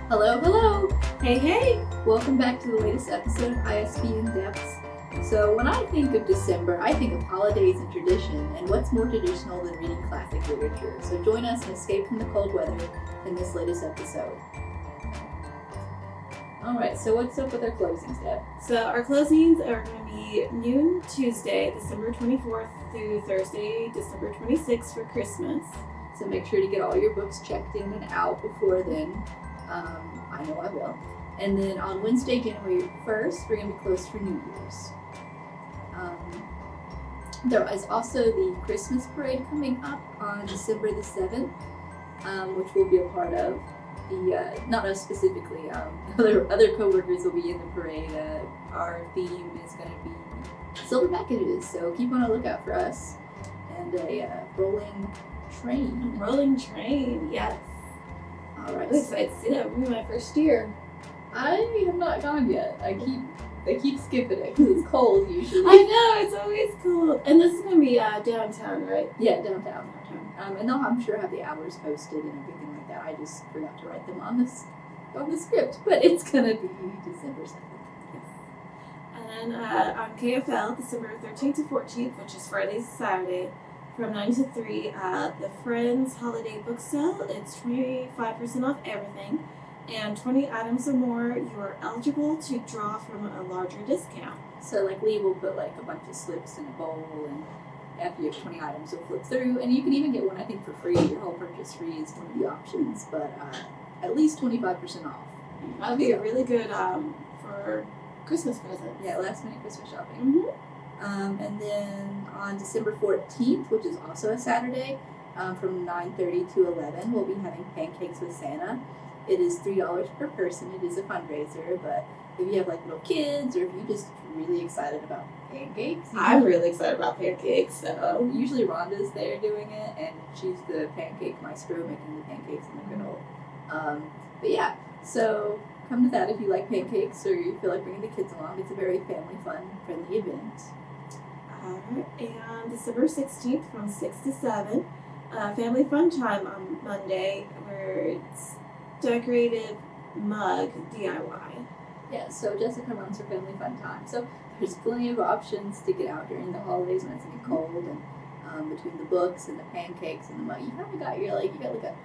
Hello, hello! Hey, hey! Welcome back to the latest episode of ISBN-Depth. So when I think of December, I think of holidays and tradition, and what's more traditional than reading classic literature? So join us and escape from the cold weather in this latest episode. Alright, so what's up with our closings, Deb? So our closings are going to be noon Tuesday, December 24th through Thursday, December 26th for Christmas. So make sure to get all your books checked in and out before then. I know I will. And then on Wednesday, January 1st, we're going to be closed for New Year's. There is also the Christmas parade coming up on December the 7th, which we'll be a part of. Not us specifically, other co-workers will be in the parade. Our theme is going to be silver packages, so keep on a lookout for us. And a rolling train. Rolling train, yes. Alright. I'm excited to see that. It'll be my first year. I have not gone yet. I keep skipping it because it's cold usually. I know, it's always cold. And this is going to be downtown, right? Yeah, downtown. And they'll, I'm sure, have the hours posted and everything like that. I just forgot to write them on the script, but it's gonna be December 7th. Yes. And then on KFL, December 13th to 14th, which is Friday to Saturday, from 9 to 3, the Friends Holiday Book Sale. It's 25% off everything, and 20 items or more, you are eligible to draw from a larger discount. So, like, Lee will put, like, a bunch of slips in a bowl, and after you have 20 items, you'll flip through, and you can even get one, I think, for free. Your whole purchase free is one of the options, but at least 25% off. That'll be really good for Christmas presents. Yeah, last-minute Christmas shopping. Mm-hmm. And then on December 14th, which is also a Saturday, from 9:30 to 11, we'll be having Pancakes with Santa. It is $3 per person. It is a fundraiser, but if you have like little kids or if you're just really excited about pancakes. I'm really excited about pancakes, so. Usually Rhonda's there doing it, and she's the pancake maestro making the pancakes in the griddle. But yeah, so come to that if you like pancakes or you feel like bringing the kids along. It's a very family fun, friendly event. And December 16th from 6 to 7, family fun time on Monday, where it's decorated mug DIY. Yeah, so Jessica runs her family fun time. So there's plenty of options to get out during the holidays when it's getting cold, and between the books and the pancakes and the mug, you kind of got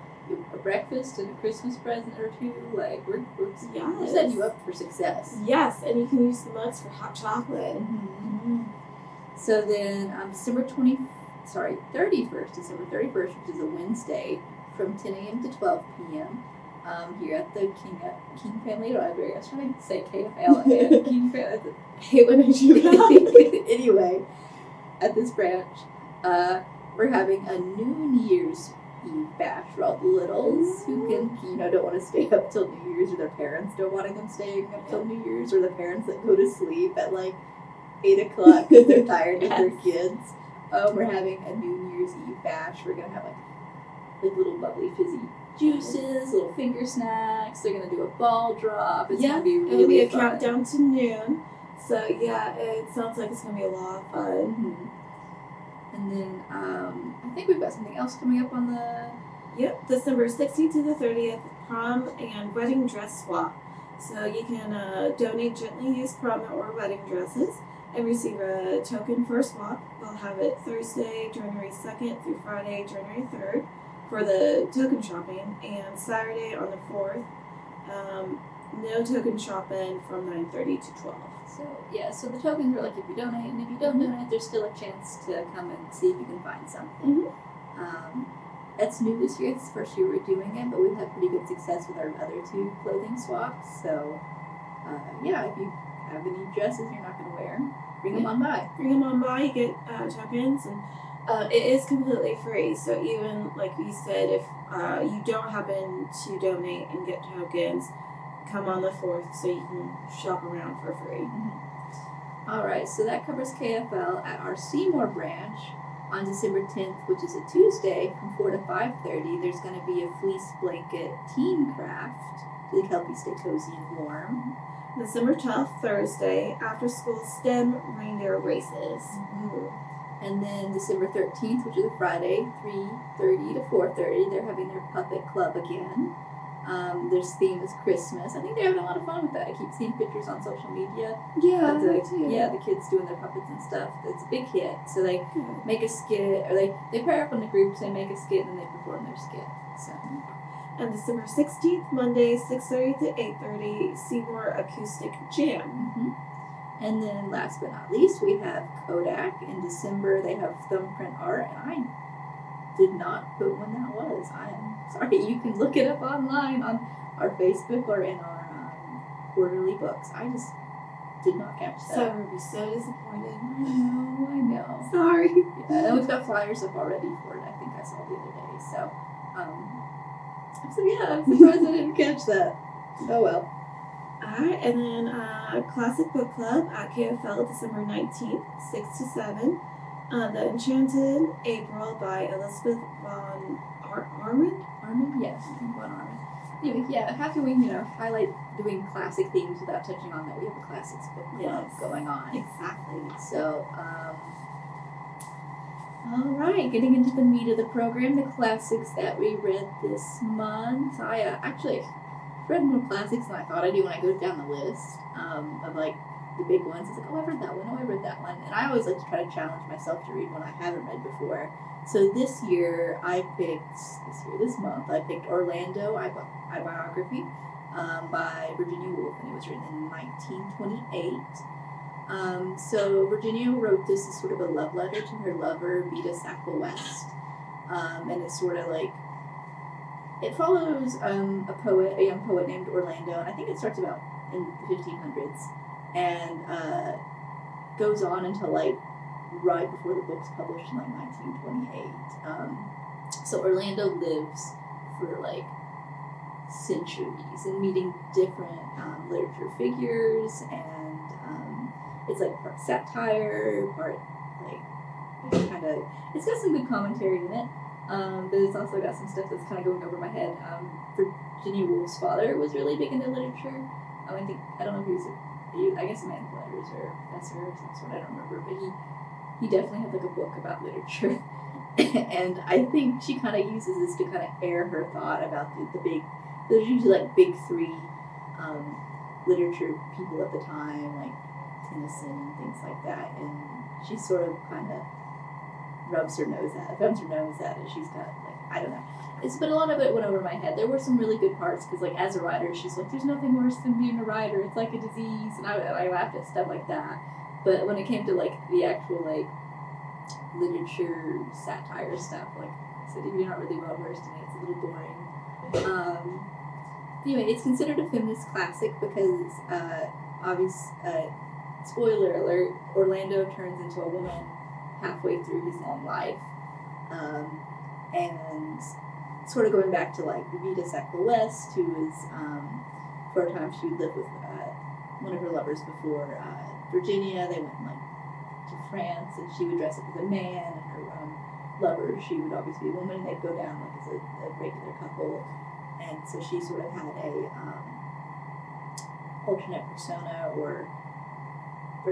a breakfast and a Christmas present or two. Like we're setting you up for success. Yes, and you can use the mugs for hot chocolate. Mm-hmm. So then December 31st, which is a Wednesday, from 10 a.m. to 12 p.m. Here at the King Family Library. I was trying to say KFL and King Family. I hate when I do that. Anyway, at this branch, we're having a New Year's Eve bash for all the littles who don't want to stay up till New Year's, or their parents don't want them staying up till New Year's, or the parents that go to sleep at like 8 o'clock because they're tired of their kids. We're having a New Year's Eve bash. We're gonna have like little bubbly fizzy juices, little finger snacks. They're gonna do a ball drop. It's gonna be really it'll be a fun. countdown to noon. So yeah, it sounds like it's gonna be a lot of fun. Mm-hmm. And then I think we've got something else coming up on the. Yep, December 16th to the 30th, prom and wedding dress swap. So you can donate gently used prom or wedding dresses and receive a token for a swap. We'll have it Thursday, January 2nd through Friday, January 3rd for the token shopping, and Saturday on the 4th, no token shopping from 9:30 to 12. So the tokens are like if you donate, and if you don't donate, there's still a chance to come and see if you can find something. Mm-hmm. That's new this year. It's the first year we're doing it, but we've had pretty good success with our other two clothing swaps. So, if you have any dresses you're not going to wear, bring them on by. Bring them on by, you get tokens, and it is completely free. So even, like you said, if you don't happen to donate and get tokens, come on the 4th so you can shop around for free. Mm-hmm. All right, so that covers KFL. At our Seymour branch on December 10th, which is a Tuesday, from 4 to 5:30, there's going to be a fleece blanket team craft to help you stay cozy and warm. December 12th, Thursday, after school STEM reindeer races. Mm-hmm. And then December 13th, which is a Friday, 3:30 to 4:30, they're having their puppet club again. Their theme is Christmas. I think they're having a lot of fun with that. I keep seeing pictures on social media. Yeah, of me too. the kids doing their puppets and stuff. It's a big hit. So they make a skit, or they pair up in the groups, they make a skit, and then they perform their skit. So. And December 16th, Monday, 6:30 to 8:30, Seymour Acoustic Jam. Mm-hmm. And then last but not least, we have Kodak. In December, they have thumbprint art, and I did not put when that was. I am sorry. You can look it up online on our Facebook or in our quarterly books. I just did not catch that. So we'll be so disappointed. I know. Sorry. Yeah, and we've got flyers up already for it. I think I saw the other day. So, I'm surprised I didn't catch that. Oh well. Alright, and then Classic Book Club at KFL, December 19th, 6 to 7. The Enchanted April by Elizabeth von Armin? Armin? Yes, von Armin. Anyway, yeah, how can we, highlight doing classic themes without touching on that we have a classics book club going on? Exactly. So, all right, getting into the meat of the program, the classics that we read this month. I actually read more classics than I thought I do when I go down the list of like the big ones. It's like, oh, I read that one. Oh, I read that one. And I always like to try to challenge myself to read one I haven't read before. So this month, I picked Orlando, a biography by Virginia Woolf, and it was written in 1928. So Virginia wrote this as sort of a love letter to her lover, Vita Sackville West. And it's sort of like, it follows a young poet named Orlando, and I think it starts about in the 1500s, and goes on until like right before the book's published in like 1928. So Orlando lives for like centuries and meeting different literature figures, and it's like part satire, part like it's got some good commentary in it, but it's also got some stuff that's kind of going over my head. Virginia Woolf's father was really big into literature. I don't know if I guess a man of letters or a professor or some sort, I don't remember, but he definitely had like a book about literature. And I think she kind of uses this to kind of air her thought about the big, there's usually like big three literature people at the time, like Tennyson and things like that, and she sort of kind of thumbs her nose at it. She's got like, I don't know. But a lot of it went over my head. There were some really good parts because, like, as a writer, she's like, "There's nothing worse than being a writer. It's like a disease," and I laughed at stuff like that. But when it came to like the actual like literature satire stuff, like I said, if you're not really well versed in it, it's a little boring. Anyway, it's considered a feminist classic because, spoiler alert, Orlando turns into a woman halfway through his long life, and sort of going back to like Vita Sackville West, who was for a time she lived with one of her lovers before Virginia. They went like to France, and she would dress up as a man, and her lover, she would always be a woman, and they'd go down like as a regular couple. And so she sort of had a alternate persona, or I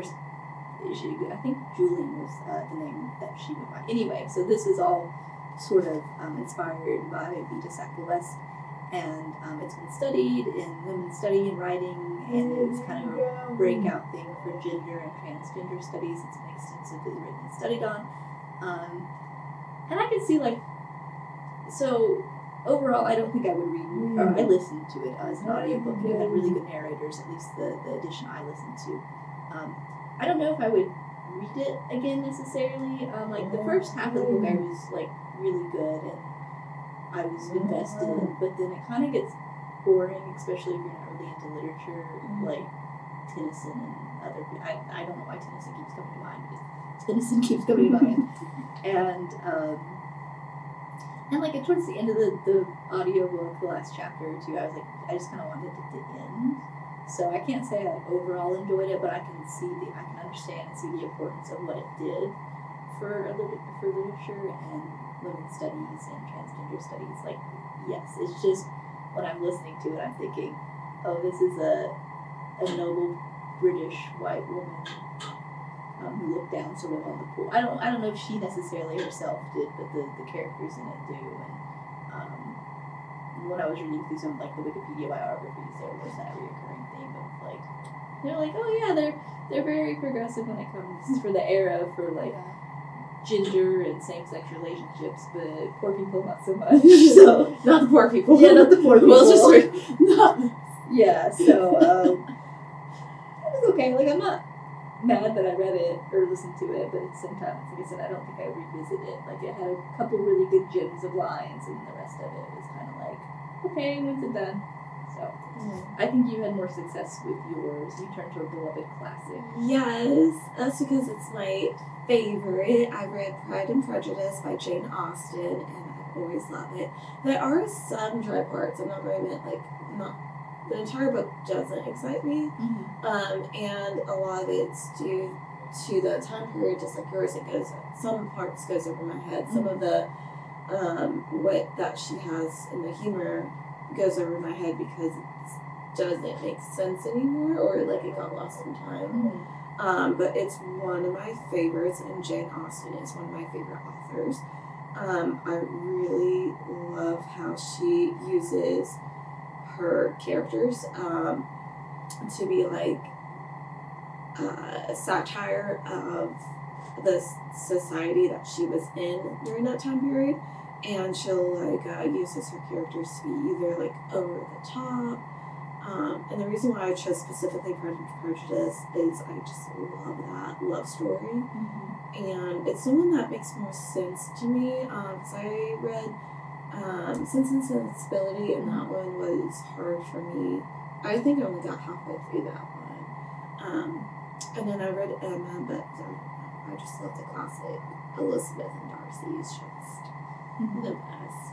think Julian was the name that she went by. Anyway, so this is all sort of inspired by Vita Sackville West, and it's been studied in women's study and writing, and it's kind of a breakout thing for gender and transgender studies. It's been extensively written and studied on, and I can see like, so overall, I don't think I would read, or I listened to it as an audiobook, and it had really good narrators, at least the edition I listened to. I don't know if I would read it again necessarily. Like the first half of the book I was like really good and I was invested in, but then it kind of gets boring, especially if you're not really into literature, like Tennyson and other people. I don't know why Tennyson keeps coming to mind, but Tennyson keeps coming to mind. And like towards the end of the audiobook, the last chapter or two, I was like, I just kind of wanted it to end. So I can't say I overall enjoyed it, but I can understand and see the importance of what it did for literature and women's studies and transgender studies. Like, yes, it's just when I'm listening to it, I'm thinking, oh, this is a noble British white woman who looked down sort of on the poor. I don't know if she necessarily herself did, but the characters in it do, and when I was reading through some like the Wikipedia biographies, there was that reoccurring theme of like they're like, oh yeah, they're very progressive when it comes for the era for like gender and same-sex relationships, but poor people not so much. So not the poor people. Yeah, not the poor people. Well, just yeah. So it was okay. Like I'm not mad that I read it or listened to it, but at the same time, like I said, I don't think I would revisit it. Like it had a couple really good gems of lines, and the rest of it was kind of like, okay, when's it done? So I think you had more success with yours. You turned to a beloved classic. Yes, that's because it's my favorite. I read Pride and Prejudice by Jane Austen, and I always love it. There are some dry parts. I'm not very not the entire book doesn't excite me, and a lot of it's due to the time period. Just like yours, it goes. Some parts goes over my head. Some of the wit that she has in the humor goes over my head because it doesn't make sense anymore, or like it got lost in time. But it's one of my favorites, and Jane Austen is one of my favorite authors. I really love how she uses her characters to be like a satire of the society that she was in during that time period, and she'll like uses her characters to be either like over the top. And the reason why I chose specifically Pride and Prejudice is I just love that love story. And it's someone that makes more sense to me, because I read Sense and Sensibility, and that one was hard for me. I think I only got halfway through that one. And then I read Emma, but I just love the classic. Elizabeth and Darcy is just the best.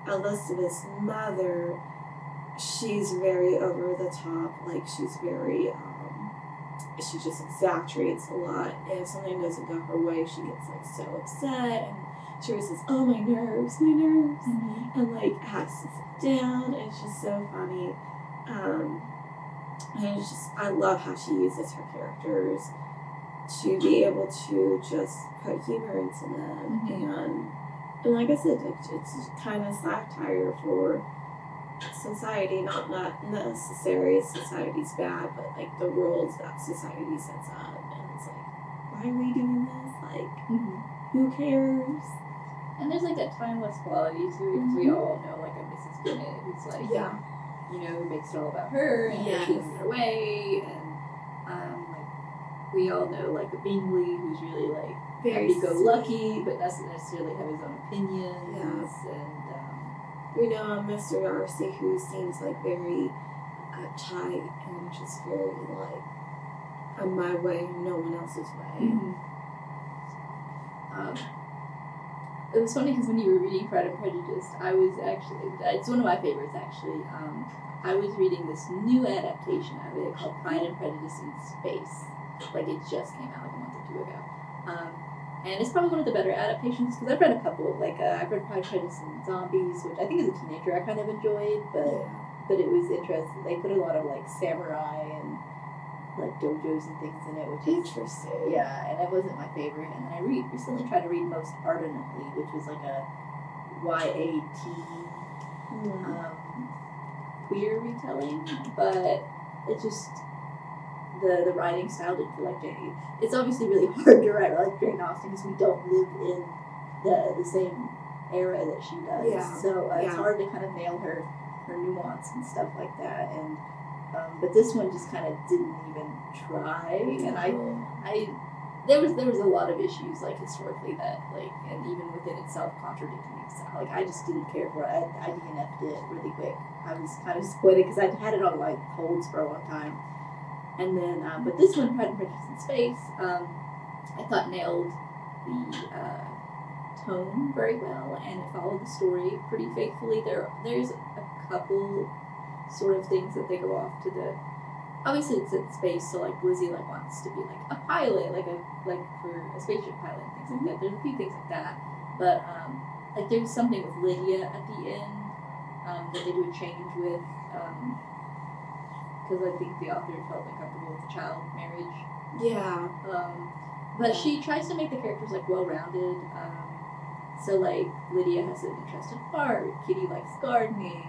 Elizabeth's mother, she's very over the top. Like she's very, she just exaggerates a lot. If something doesn't go her way, she gets like so upset, and she always says, "Oh, my nerves," and like has to sit down. It's just so funny. And it's just, I love how she uses her characters to be able to just put humor into them, and like I said, it's kind of satire for society, not necessarily society's bad, but like the rules that society sets up, and it's like, why are we doing this? Like, who cares? And there's like that timeless quality to it, because we all know like a Mrs. Bennet who's like, you know, who makes it all about her and her getting her way, and like we all know like a Bingley who's really like happy-go-lucky, but doesn't necessarily have his own opinions, and we know Mr. Darcy, who seems like very uptight and just very like, I'm my way, no one else's way. It was funny because when you were reading Pride and Prejudice, I was actually, it's one of my favorites actually. I was reading this new adaptation of it called Pride and Prejudice in Space. Like it just came out like a month or two ago. And it's probably one of the better adaptations, because I've read a couple. Like I've read Pride, Prejudice, and Zombies, which I think as a teenager I kind of enjoyed, but it was interesting. They put a lot of like samurai and like dojos and things in it, which is interesting. Yeah, and it wasn't my favorite. And then I recently tried to read Most Ardently, which was like a YA teen queer retelling, but it just the writing style didn't feel like Jane. It's obviously really hard to write like Jane Austen because we don't live in the same era that she does. So it's hard to kind of nail her nuance and stuff like that. And but this one just kind of didn't even try. And I there was a lot of issues like historically that like, and even within itself contradicting itself. Like I just didn't care for it. I DNF'd it really quick. I was kind of disappointed because I'd had it on like holds for a long time. And then, but this one, Pride and Prejudice in Space, I thought nailed the tone very well, and it followed the story pretty faithfully. There's a couple sort of things that they go off to the. Obviously, it's in space, so like Lizzie like wants to be like a pilot, like for a spaceship pilot and things like that. There's a few things like that, but like there's something with Lydia at the end that they do a change with. Because I think the author felt uncomfortable with the child marriage. Yeah. But she tries to make the characters like well-rounded. So, like, Lydia has an interest in art, Kitty likes gardening,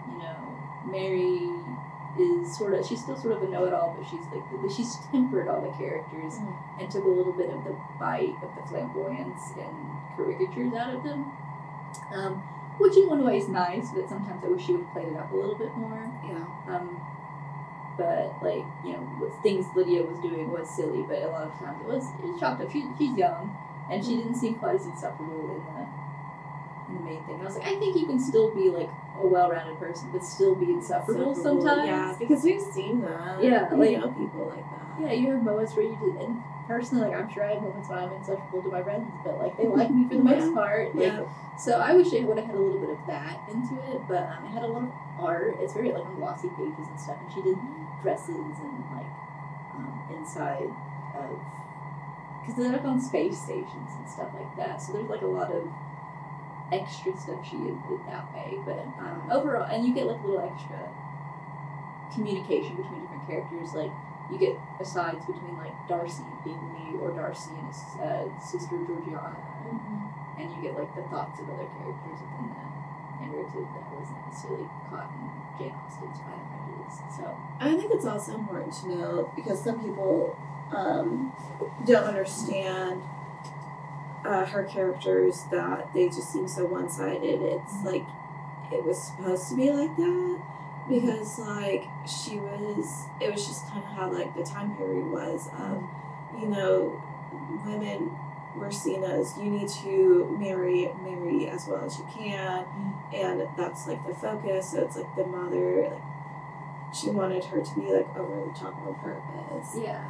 you know, Mary is she's still sort of a know-it-all, but she's tempered all the characters and took a little bit of the bite of the flamboyance and caricatures out of them. Which in one way is nice, but sometimes I wish she would have played it up a little bit more. Yeah. But, like, you know, things Lydia was doing was silly, but a lot of times it shocked her. She's young, and she didn't seem quite as insufferable in the main thing. And I was like, I think you can still be, like, a well-rounded person, but still be insufferable sometimes. Yeah, because we've seen that. Yeah, we like, know people like that. Yeah, you have moments where you did, and personally, like, I'm sure I have moments when I'm insufferable to my friends, but, like, they like me for the most part. Like, Yeah. So I wish it would have had a little bit of that into it, but it had a lot of art. It's very, like, on glossy pages and stuff, and she did dresses and, like, inside of, because they're, like, on space stations and stuff like that, so there's, like, a lot of extra stuff she did that way, but overall, and you get, like, little extra communication between different characters, like, you get asides between, like, Darcy and Bingley, or Darcy and his sister Georgiana, and you get, like, the thoughts of other characters within the narrative that wasn't necessarily caught in Jane Austen's Pride and Prejudice. So I think it's also important to know, because some people don't understand her characters, that they just seem so one-sided. It's like, it was supposed to be like that, because, like, it was just kind of how, like, the time period was of, you know, women were seen as, you need to marry as well as you can, and that's, like, the focus. So it's like the mother, like, she wanted her to be, like, over the top on purpose. yeah.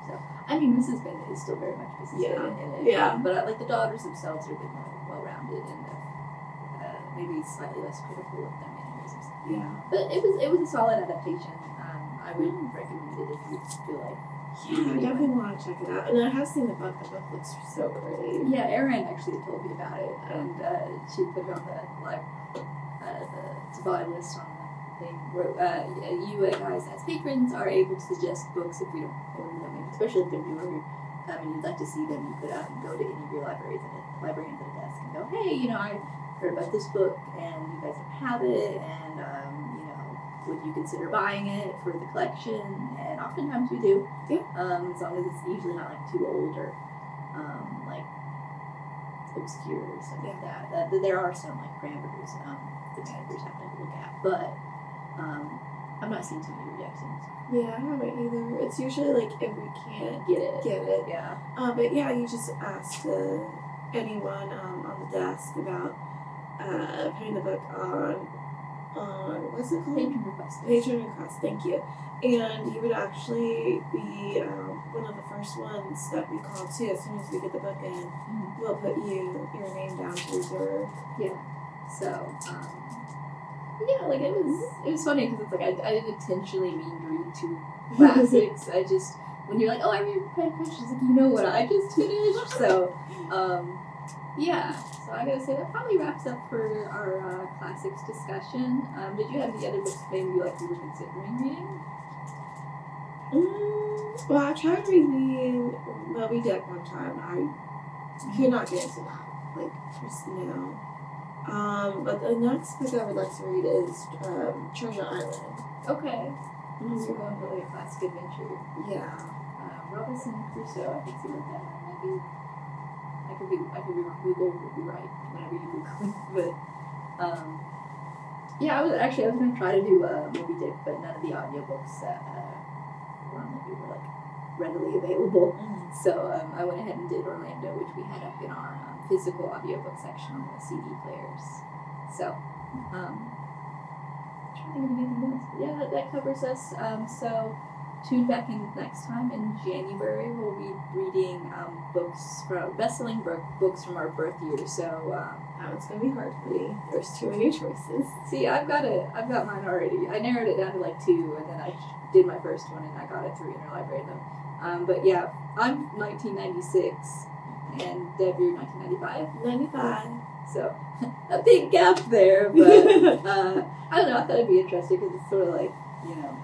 So I mean, Mrs. Bennet is still very much Mrs. Bennet in it. Yeah. But like the daughters themselves are a bit more well-rounded and maybe slightly less critical of them anyways. Yeah. But it was a solid adaptation. I would recommend it if you feel like. Yeah, I definitely want to check it out. And I have seen the book. The book looks so pretty. Yeah, Erin actually told me about it, and she put it on the to buy list on the thing. Where, you guys as patrons are able to suggest books if we don't own them, and especially if they're newer. And you'd like to see them, you could go to any of your librarians at a desk and go, hey, you know, I heard about this book, and you guys don't have it, and you know, would you consider buying it for the collection? And oftentimes we do. Yeah. As long as it's usually not like too old or like obscure or something like that. There are some like parameters the managers have to look at, but I'm not seeing too many rejections. Yeah, I haven't either. It's usually like if we can't Get it. Yeah. But yeah, you just ask anyone on the desk about putting the book on what's it called? Patron request. Patron request. Thank you. And you would actually be one of the first ones that we call too. As soon as we get the book in, we'll put your name down to reserve. Yeah. So, yeah, like it was funny because it's like I didn't intentionally mean to read two classics. I just, when you're like, oh, I read Pride and Prejudice, like, you know what I just finished. So, yeah. So I gotta say that probably wraps up for our classics discussion. Did you have any other books maybe you were considering reading? Well, I tried reading Moby Dick one time. I could not get into that, like, just now. But the next book I would like to read is Treasure Island. Okay. So you're going for like a classic adventure. Yeah. Robinson Crusoe, I think you wrote that one, maybe. I could be wrong. Google would be right whenever you Google it. But yeah, I was gonna try to do Moby Dick, but none of the audiobooks that were on the were like readily available. So I went ahead and did Orlando, which we had up in our physical audiobook section on the CD players. So I'm trying to think of anything else. But yeah, that covers us. So tune back in next time in January. We'll be reading best-selling books from our birth year. So that one's gonna be hard for me. There's too many choices. See, I've got mine already. I narrowed it down to like 2, and then I did my first one, and I got a 3 interlibrary of them. But yeah, I'm 1996, and Deb, you're 1995. 95. So a big gap there, but I don't know. I thought it'd be interesting because it's sort of like, you know,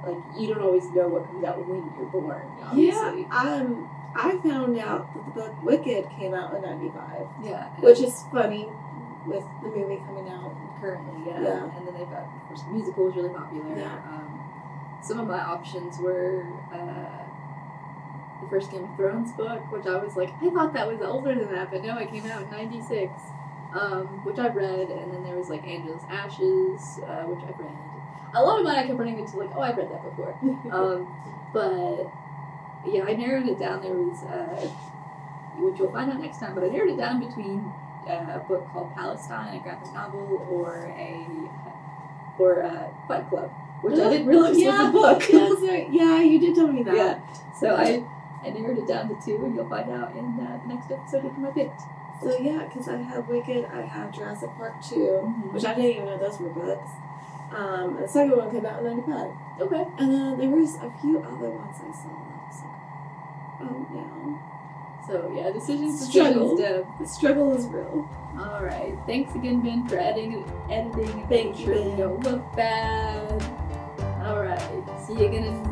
like you don't always know what comes out when you're born. Obviously. Yeah, I found out that the book Wicked came out in 95, Yeah. which is funny with the movie coming out. Currently, yeah. Yeah. And then they've got, of course, the musical was really popular. Yeah. Some of my options were the first Game of Thrones book, which I was like, I thought that was older than that, but no, it came out in 96, which I've read. And then there was like Angela's Ashes, which I've read. A lot of mine I kept running into like, oh, I've read that before. But yeah, I narrowed it down. There was, which you'll find out next time, but I narrowed it down between a book called Palestine, a graphic novel, or Fight Club, which I didn't realize was a book. That's right. Yeah, you did tell me that. Yeah. So I narrowed it down to 2, and you'll find out in the next episode which one I picked. So yeah, because I have Wicked, I have Jurassic Park 2, which I didn't even know those were books. The second one came out in 95. Okay. And then there was a few other ones I saw that I was like, oh no. So yeah, decisions, Struggle. Deb. The struggle is real. All right. Thanks again, Ben, for editing and Thank making you, sure we Ben. don't look bad. All right. See you again in